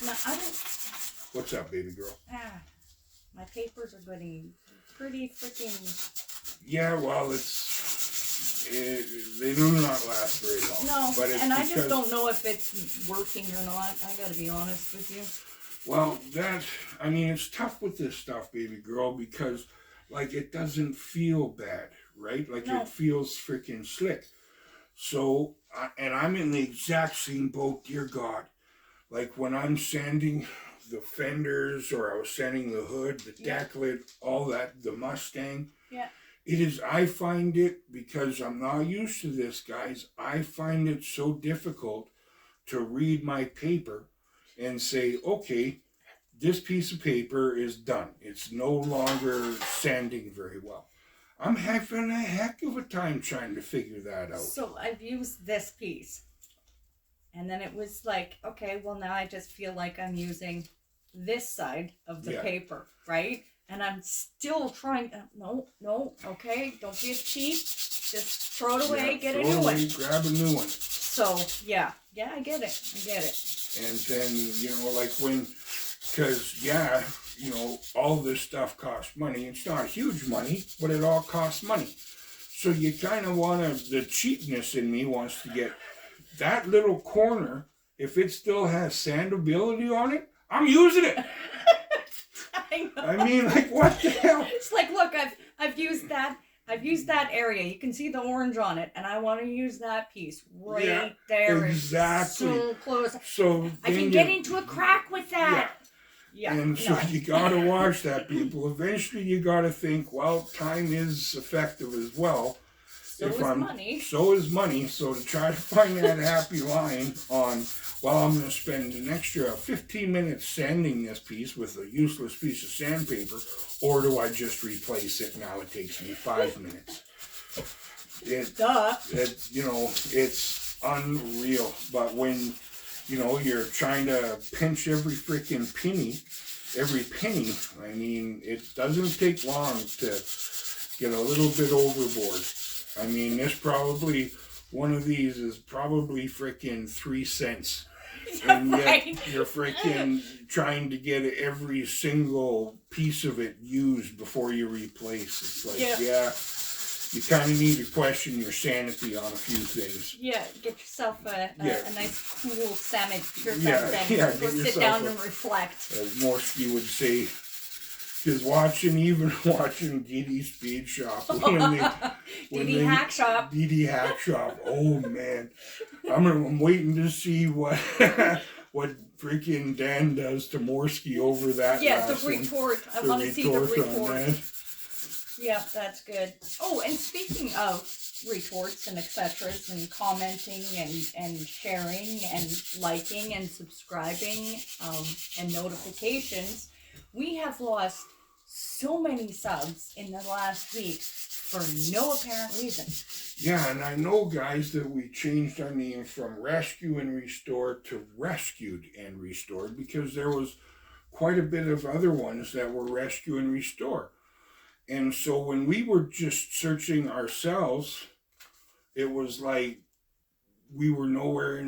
No, I don't. What's up, baby girl? My papers are getting pretty freaking. Yeah, well, they do not last very long. No, but it's and I just don't know if it's working or not. I gotta be honest with you. Well, it's tough with this stuff, baby girl, because, like, it doesn't feel bad, right? Like, No. It feels freaking slick. So, and I'm in the exact same boat, dear God. Like, when I'm sanding the fenders, or I was sanding the hood, the deck lid, all that, the Mustang. Yeah. I find it, because I'm not used to this, guys, I find it so difficult to read my paper and say, okay, this piece of paper is done. It's no longer sanding very well. I'm having a heck of a time trying to figure that out. So I've used this piece. And then it was like, okay, well now I just feel like I'm using this side of the paper, right? And I'm still trying, no, okay, don't be a cheat. Just throw it away, get a new one. Grab a new one. So, yeah, I get it. And then, like because, all this stuff costs money. It's not huge money, but it all costs money. So you kind of the cheapness in me wants to get that little corner, if it still has sandability on it, I'm using it. I mean, like, what the hell? It's like, look, I've used that area. You can see the orange on it, and I want to use that piece right there. Exactly. So close. So I can get into a crack with that. Yeah. And so you gotta watch that, people. Eventually you gotta think, well, time is effective as well. So is money. So is money. So to try to find that happy line on, well, I'm going to spend an extra 15 minutes sanding this piece with a useless piece of sandpaper, or do I just replace it? Now it takes me 5 minutes. It's unreal. But when, you're trying to pinch every freaking penny, I mean, it doesn't take long to get a little bit overboard. I mean, one of these is probably freaking 3 cents. And yet you're freaking trying to get every single piece of it used before you replace. It's like, you kind of need to question your sanity on a few things. Yeah, get yourself a nice cool sandwich and go sit down and reflect. As Morsky would say, because watching Dee Dee's Speed Shop. Dee Dee Hack Shop. Dee Dee Hack Shop. Oh, man. I'm waiting to see what freaking Dan does to Morsky over that. Yeah, the retort. I want to see the retort. Yeah, that's good. Oh, and speaking of retorts and etceteras and commenting and sharing and liking and subscribing and notifications, we have lost so many subs in the last week for no apparent reason. Yeah, and I know, guys, that we changed our name from Rescue and Restored to Rescued and Restored because there was quite a bit of other ones that were Rescue and Restore. And so when we were just searching ourselves, it was like we were nowhere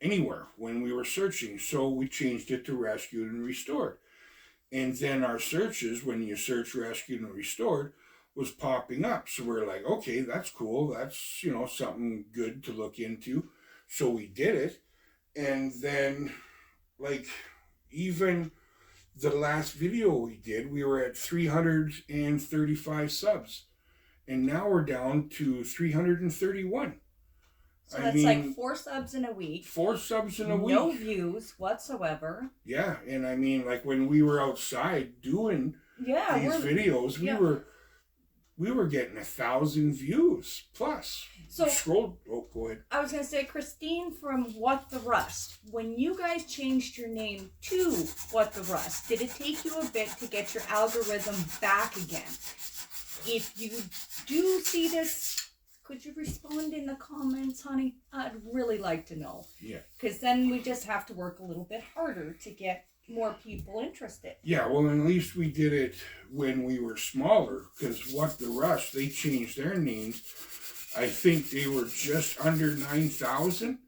anywhere when we were searching. So we changed it to Rescued and Restored. And then our searches, when you search Rescued and Restored, was popping up. So we're like, okay, that's cool. That's, something good to look into. So we did it. And then, even the last video we did, we were at 335 subs. And now we're down to 331. So that's like 4 subs in a week. 4 subs in a week. No views whatsoever. Yeah, and I mean, when we were outside doing these videos, we were getting 1,000 views plus. So go ahead. I was gonna say, Christine from What the Rust, when you guys changed your name to What the Rust, did it take you a bit to get your algorithm back again? If you do see this, could you respond in the comments, honey? I'd really like to know. Yeah. Because then we just have to work a little bit harder to get more people interested. Yeah, well, at least we did it when we were smaller, because What the Rust, they changed their names. I think they were just under 9,000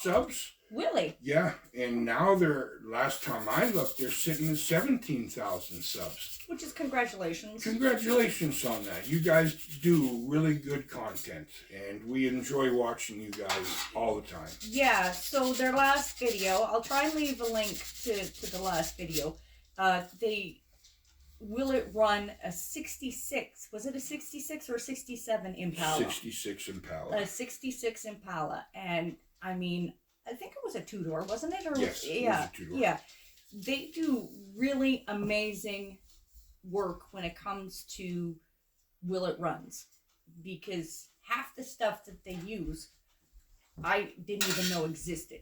subs. Really? Yeah, and now last time I looked, they're sitting at 17,000 subs. Which is congratulations. Congratulations on that. You guys do really good content, and we enjoy watching you guys all the time. Yeah, so their last video, I'll try and leave a link to the last video. Will it run a 66? Was it a 66 or a 67 Impala? 66 Impala. A 66 Impala. And, I mean, I think it was a two-door, wasn't it? Or yes, yeah, it was a two-door. Yeah. They do really amazing work when it comes to will it runs. Because half the stuff that they use, I didn't even know existed.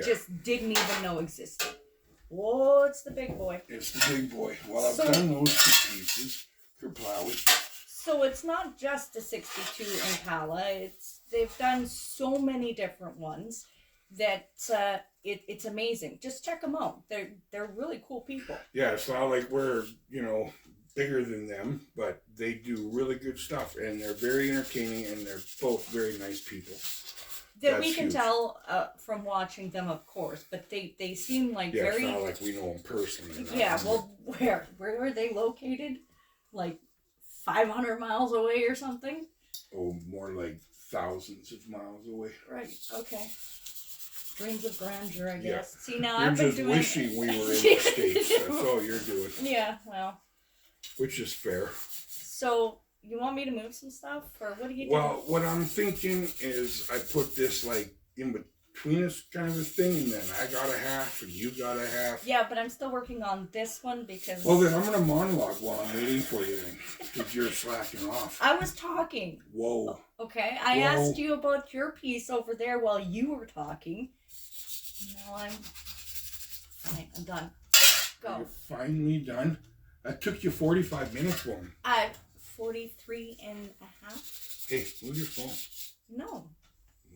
Just didn't even know existed. Oh, it's the big boy. It's the big boy. Well, I've done those two pieces. Kerplowy. So it's not just a 62 Impala. They've done so many different ones that it's amazing. Just check them out. They're really cool people. Yeah, it's not like we're bigger than them, but they do really good stuff, and they're very entertaining, and they're both very nice people. That we can tell from watching them, of course, but they seem like very... Yeah, it's not like we know them personally. Yeah, well, where are they located? Like 500 miles away or something? Oh, more like thousands of miles away. Right, okay. Dreams of grandeur, I guess. Yeah. See, now You're I've been just doing... wishing we were in the States. That's all you're doing. Yeah, well... Which is fair. So... You want me to move some stuff, or what do you do? Well, what I'm thinking is I put this like in between us kind of a thing, and then I got a half and you got a half. Yeah, but I'm still working on this one because... Well, then I'm going to monologue while I'm waiting for you then, because you're slacking off. I was talking. Whoa. Okay, I asked you about your piece over there while you were talking. And now I'm done. Go. You're finally done? That took you 45 minutes, woman. 43 and a half. Hey, move your phone. No.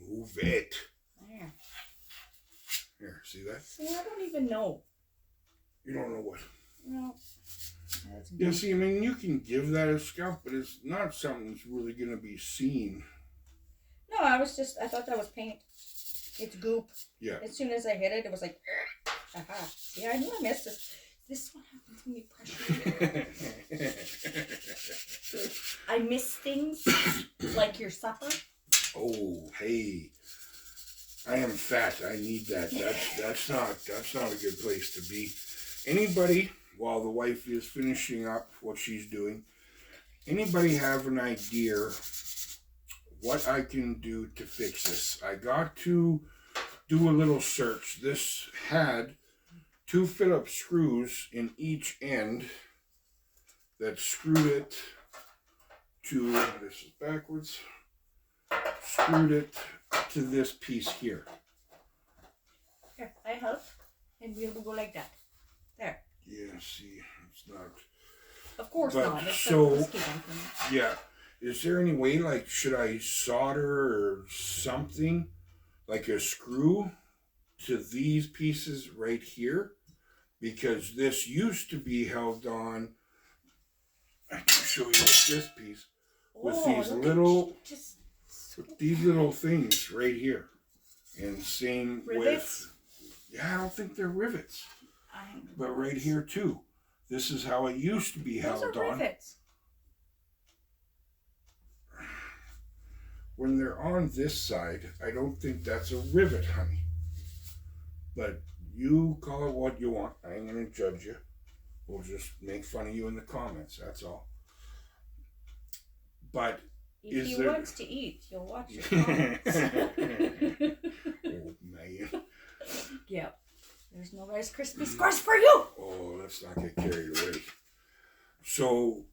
Move it. There. Here, see that? See, I don't even know. You don't know what? No. That's good. Yeah, see, I mean, you can give that a scout, but it's not something that's really going to be seen. No, I thought that was paint. It's goop. Yeah. As soon as I hit it, it was like, aha. See, I knew I missed this. This one happens when you pressure. I miss things like your supper. Oh, hey. I am fat. I need that. That's not a good place to be. Anybody, while the wife is finishing up what she's doing, anybody have an idea what I can do to fix this? I got to do a little search. This had 2 Phillips screws in each end that screwed it to, this is backwards, screwed it to this piece here. Here, I help, and we will go like that. There. Yeah, see, it's not. Of course but not. It's so, yeah. Is there any way, like, should I solder or something, like a screw to these pieces right here? Because this used to be held on, I can show you with this piece, with these little things right here. And same rivets? Yeah, I don't think they're rivets. But right here too. This is how it used to be held on. Those are rivets. When they're on this side, I don't think that's a rivet, honey. But you call it what you want. I ain't going to judge you. We'll just make fun of you in the comments, that's all. But if he wants to eat, you'll watch your comments. Oh, man. Yeah. There's no Rice Krispie scores for you! Oh, let's not get carried away. So,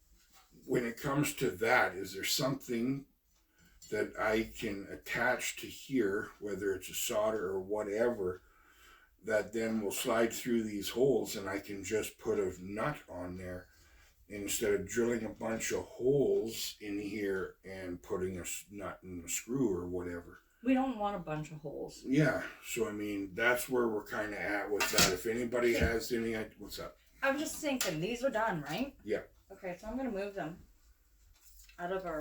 when it comes to that, is there something that I can attach to here, whether it's a solder or whatever, that then will slide through these holes, and I can just put a nut on there instead of drilling a bunch of holes in here and putting a nut in the screw or whatever. We don't want a bunch of holes. Yeah, so I mean, that's where we're kind of at with that. If anybody has any idea, what's up? I was just thinking, these are done, right? Yeah. Okay, so I'm going to move them out of our...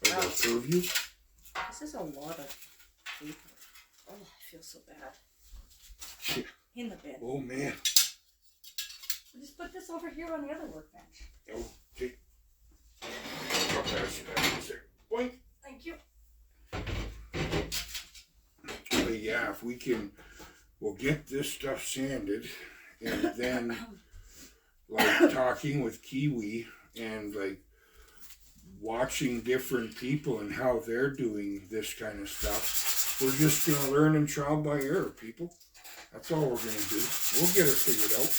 Are those purviews? This is a lot of paper. Oh, I feel so bad. Yeah. In the bin. Oh man. We'll just put this over here on the other workbench. Okay. I'll pass you that in a second. Boink. Thank you. But yeah, if we can, we'll get this stuff sanded, and then like talking with Kiwi and like watching different people and how they're doing this kind of stuff. We're just gonna learn and trial by error, people. That's all we're gonna do. We'll get it figured out.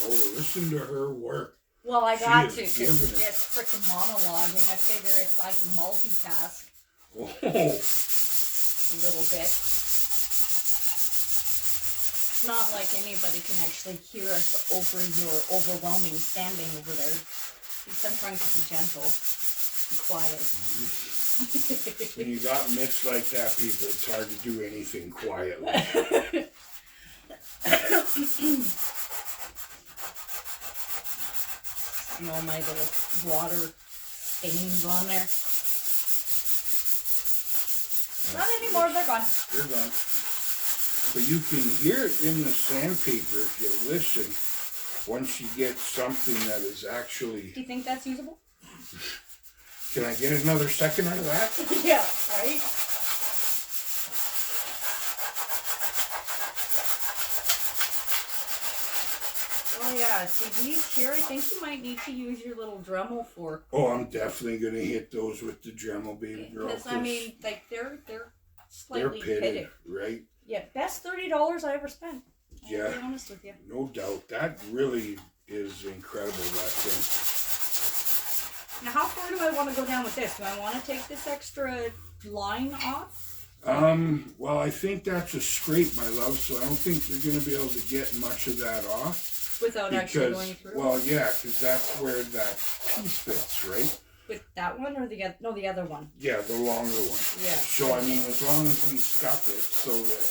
Oh, listen to her work. Well, I got to, She is because giving it. it's freaking monologuing. I figure if I can multitask Oh, a little bit. It's not like anybody can actually hear us over your overwhelming standing over there. At least I'm trying to be gentle, be quiet. when you got mitts like that, people, it's hard to do anything quietly. You know, my little water stains on there. Not anymore, they're gone. They're gone. But you can hear it in the sandpaper if you listen. Once you get something that is actually... Do you think that's usable? Can I get another second out of that? Yeah, right? Oh yeah, see these here, I think you might need to use your little Dremel for. Oh, I'm definitely going to hit those with the Dremel, baby girl. Because, I mean, like, they're slightly they're pitted, pitted. right? Yeah, best $30 I ever spent. Yeah. I'll be honest with you. No doubt. That really is incredible, that thing. Now, how far do I want to go down with this? Do I want to take this extra line off? Well, I think that's a scrape, my love, so I don't think you're going to be able to get much of that off. Without actually going through? Well, yeah, because that's where that piece fits, right? With that one or the other? No, the other one. Yeah, the longer one. Yeah. So, I mean, as long as we stuff it so that,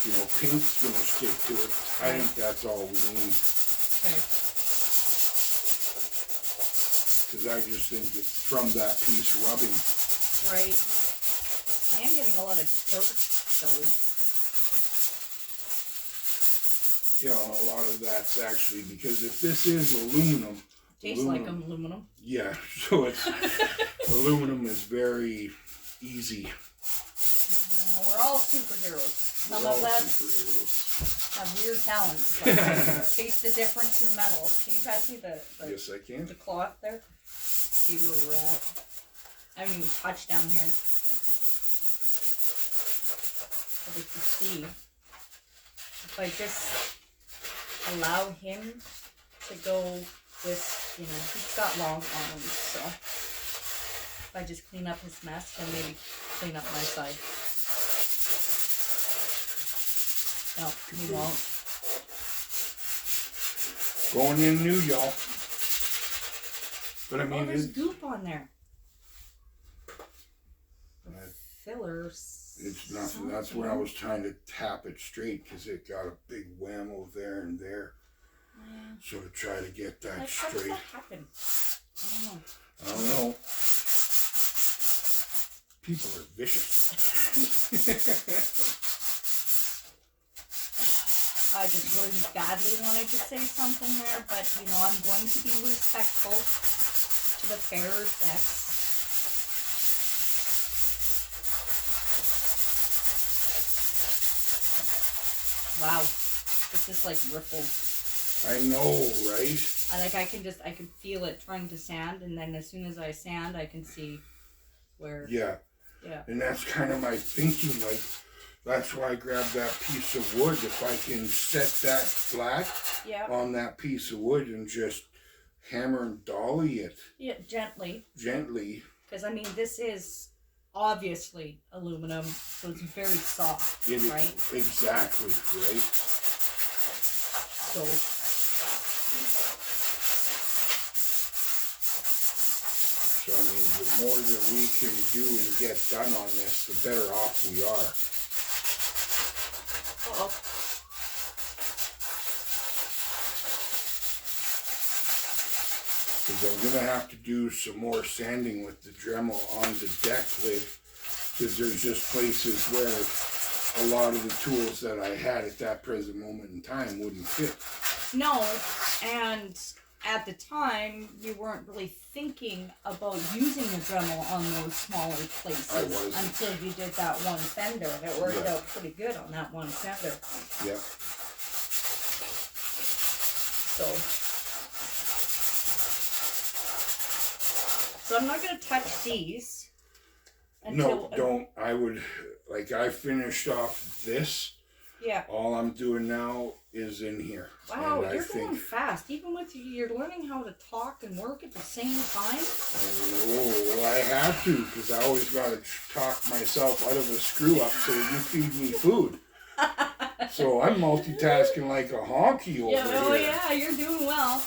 you know, paint's going to stick to it, I think that's all we need. Okay. Because I just think it's from that piece rubbing. Right. I am getting a lot of dirt, though. You know, a lot of that's actually, because if this is aluminum... Tastes like aluminum. Yeah, so it's... aluminum is very easy. We're all superheroes. Some We're all of us superheroes. have weird talents. Like taste the difference in metal. Can you pass me the Yes, I can. the cloth there? See where we're at. I haven't even touched down here. But if you see, if I just allow him to go with, you know, he's got long arms, so if I just clean up his mess, then maybe clean up my side. No, he won't. Going in new, y'all. But I mean, Oh, there's goop on there. Uh, Fillers. it's nothing. That's when I was trying to tap it straight because it got a big whammo there and there. Yeah. So to try to get that Like, how does straight. that happen? I don't know. I don't know. People are vicious. I just really badly wanted to say something there, but you know, I'm going to be respectful to the fairer sex. Wow, this is like rippled. I know, right? I can feel it trying to sand, and then as soon as I sand, I can see where. Yeah. Yeah. And that's kind of my thinking, like, that's why I grabbed that piece of wood. If I can set that flat Yeah. on that piece of wood and just hammer and dolly it Yeah, gently. gently. Because I mean, this is obviously aluminum, so it's very soft, It is- right? Exactly, right? So. So, I mean, the more that we can do and get done on this, the better off we are. Uh-oh. Because I'm going to have to do some more sanding with the Dremel on the deck lid because there's just places where a lot of the tools that I had at that present moment in time wouldn't fit. No, and at the time, you weren't really thinking about using the Dremel on those smaller places. I wasn't. Until you did that one fender, and it worked out pretty good on that one fender. Yep. So I'm not going to touch these. No, don't. I would, like, I finished off this. Yeah. All I'm doing now is in here. Wow, you're going fast. Even with you're learning how to talk and work at the same time. Oh, well, I have to, because I always got to talk myself out of a screw up so you feed me food. So I'm multitasking like a honky over here. Oh yeah, you're doing well.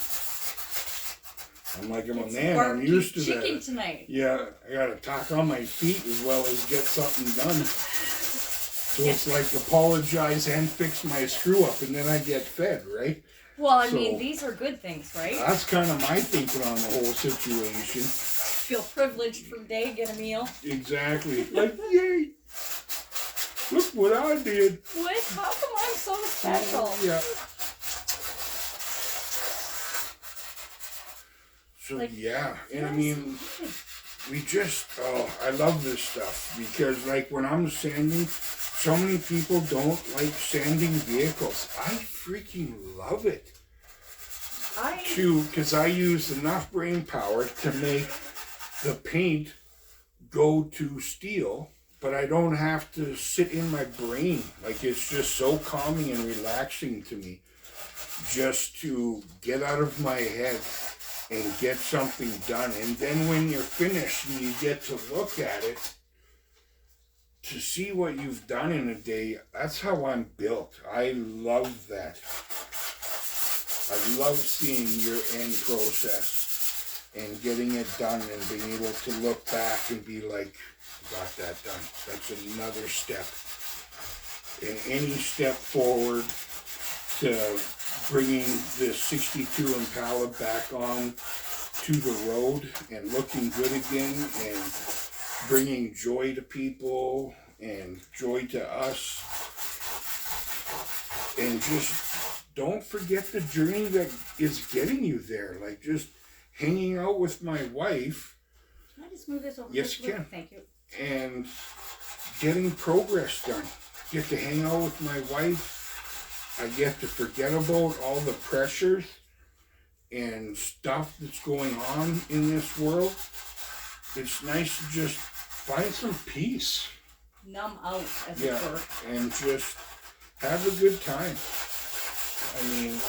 I'm like, I'm a man. I'm used to that. Chicken tonight. Yeah, I got to talk on my feet as well as get something done. So it's like apologize and fix my screw up, and then I get fed, right? Well, I mean, these are good things, right? That's kind of my thinking on the whole situation. Feel privileged for the day, get a meal. Exactly. Like, yay! Look what I did. What? How come I'm so special? Yeah. So, like, yeah. And I mean, we just, I love this stuff because, like, when I'm sanding, so many people don't like sanding vehicles. I freaking love it. Because I use enough brain power to make the paint go to steel, but I don't have to sit in my brain. Like, it's just so calming and relaxing to me just to get out of my head and get something done. And then when you're finished and you get to look at it, to see what you've done in a day, that's how I'm built. I love that. I love seeing your end process and getting it done and being able to look back and be like, got that done. That's another step. And any step forward to bringing the 62 Impala back on to the road and looking good again and bringing joy to people and joy to us. And just don't forget the journey that is getting you there. Like just hanging out with my wife. Can I just move this over? Yes, you can. Thank you. And getting progress done. Get to hang out with my wife. I get to forget about all the pressures and stuff that's going on in this world. It's nice to just find some peace. Numb out, as it were. And just have a good time. I mean,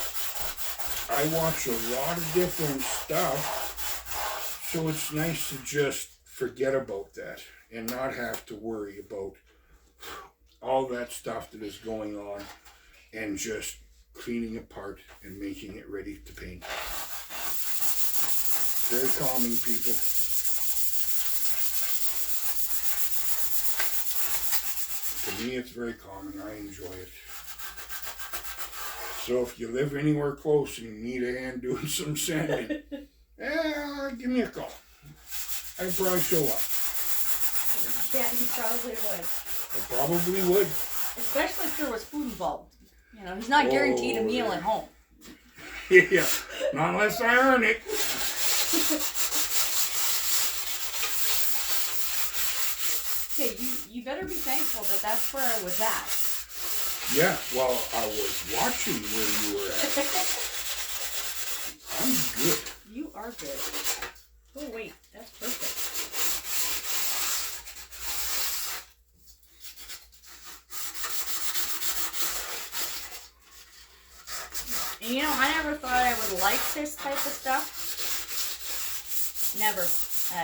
I watch a lot of different stuff, so it's nice to just forget about that and not have to worry about all that stuff that is going on and just cleaning apart and making it ready to paint. Very calming, people. To me, it's very calming. I enjoy it. So if you live anywhere close and you need a hand doing some sanding, give me a call. I can probably show up. Yeah, he probably would. I probably would. Especially if there was food involved. You know, he's not guaranteed a meal at home. Yeah, not unless I earn it. Okay, you better be thankful that that's where I was at. Yeah, well, I was watching where you were at. I'm good. You are good. Oh, wait, that's perfect. And you know, I never thought I would like this type of stuff. Never.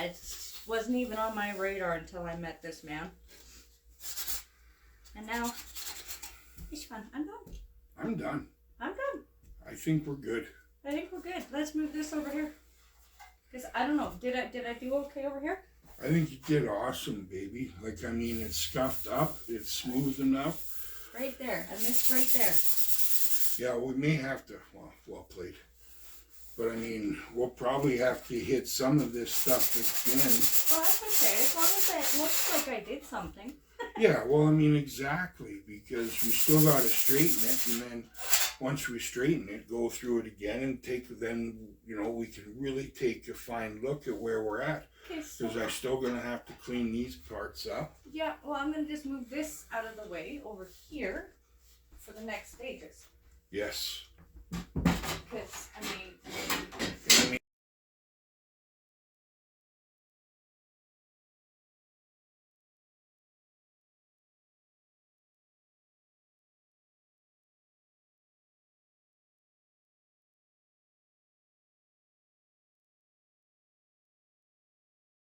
It wasn't even on my radar until I met this man. And now, it's fun. I'm done. I'm done. I'm done. I think we're good. I think we're good. Let's move this over here. Because I don't know, did I do okay over here? I think you did awesome, baby. Like, I mean, it's scuffed up. It's smooth enough. Right there. I missed right there. Yeah, we may have to, well played. But I mean, we'll probably have to hit some of this stuff again. Oh, that's okay, as long as it looks like I did something. Yeah, well, I mean, exactly, because we still got to straighten it, and then once we straighten it, go through it again and we can really take a fine look at where we're at. Okay, so Because I'm still going to have to clean these parts up. yeah, well, I'm going to just move this out of the way over here for the next stages. Yes.